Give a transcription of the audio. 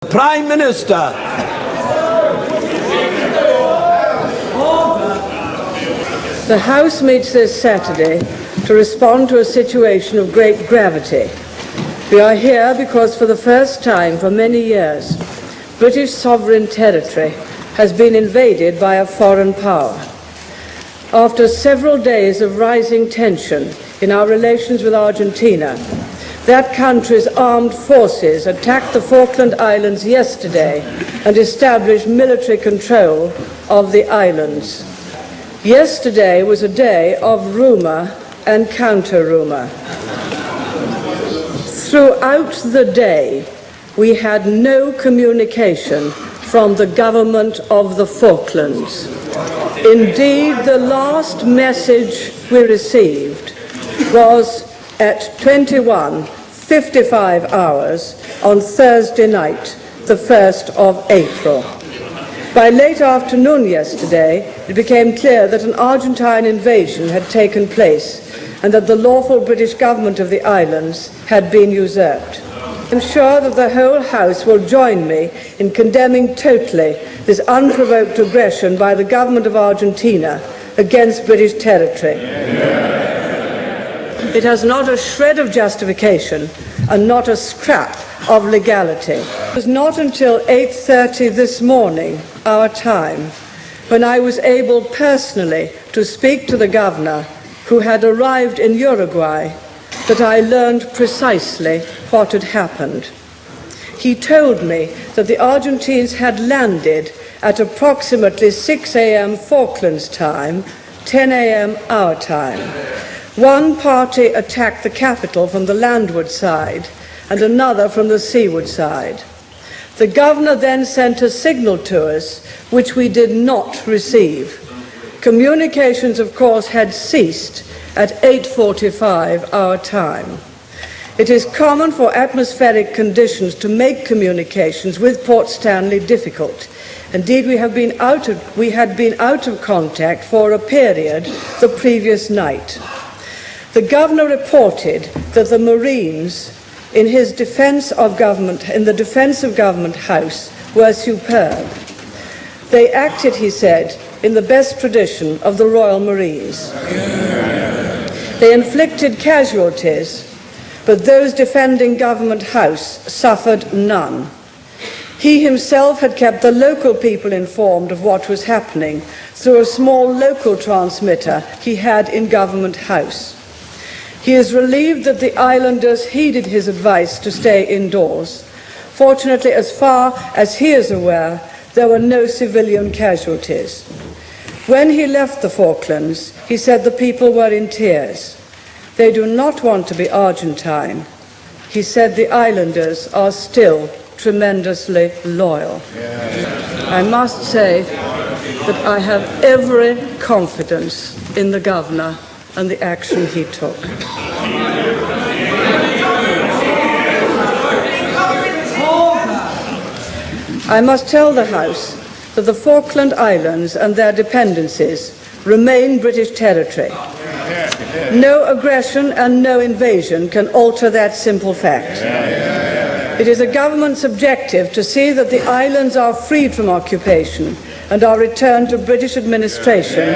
Prime Minister. The House meets this Saturday to respond to a situation of great gravity. We are here because for the first time for many years, British sovereign territory has been invaded by a foreign power. After several days of rising tension in our relations with Argentina, that country's armed forces attacked the Falkland Islands yesterday and established military control of the islands. Yesterday was a day of rumour and counter-rumour. Throughout the day, we had no communication from the government of the Falklands. Indeed, the last message we received was at 21:55 hours on Thursday night, the 1st of April. By late afternoon yesterday, it became clear that an Argentine invasion had taken place and that the lawful British government of the islands had been usurped. I'm sure that the whole House will join me in condemning totally this unprovoked aggression by the government of Argentina against British territory. It has not a shred of justification and not a scrap of legality. It was not until 8:30 this morning, our time, when I was able personally to speak to the governor who had arrived in Uruguay, that I learned precisely what had happened. He told me that the Argentines had landed at approximately 6 a.m. Falklands time, 10 a.m. our time. One party attacked the capital from the landward side and another from the seaward side. The governor then sent a signal to us, which we did not receive. Communications, of course, had ceased at 8:45 our time. It is common for atmospheric conditions to make communications with Port Stanley difficult. Indeed, we had been out of contact for a period the previous night. The governor reported that the Marines in the defence of Government House were superb. They acted, he said, in the best tradition of the Royal Marines. They inflicted casualties, but those defending Government House suffered none. He himself had kept the local people informed of what was happening through a small local transmitter he had in Government House. He is relieved that the islanders heeded his advice to stay indoors. Fortunately, as far as he is aware, there were no civilian casualties. When he left the Falklands, he said the people were in tears. They do not want to be Argentine. He said the islanders are still tremendously loyal. I must say that I have every confidence in the governor and the action he took. I must tell the House that the Falkland Islands and their dependencies remain British territory. No aggression and no invasion can alter that simple fact. It is a government's objective to see that the islands are freed from occupation and are returned to British administration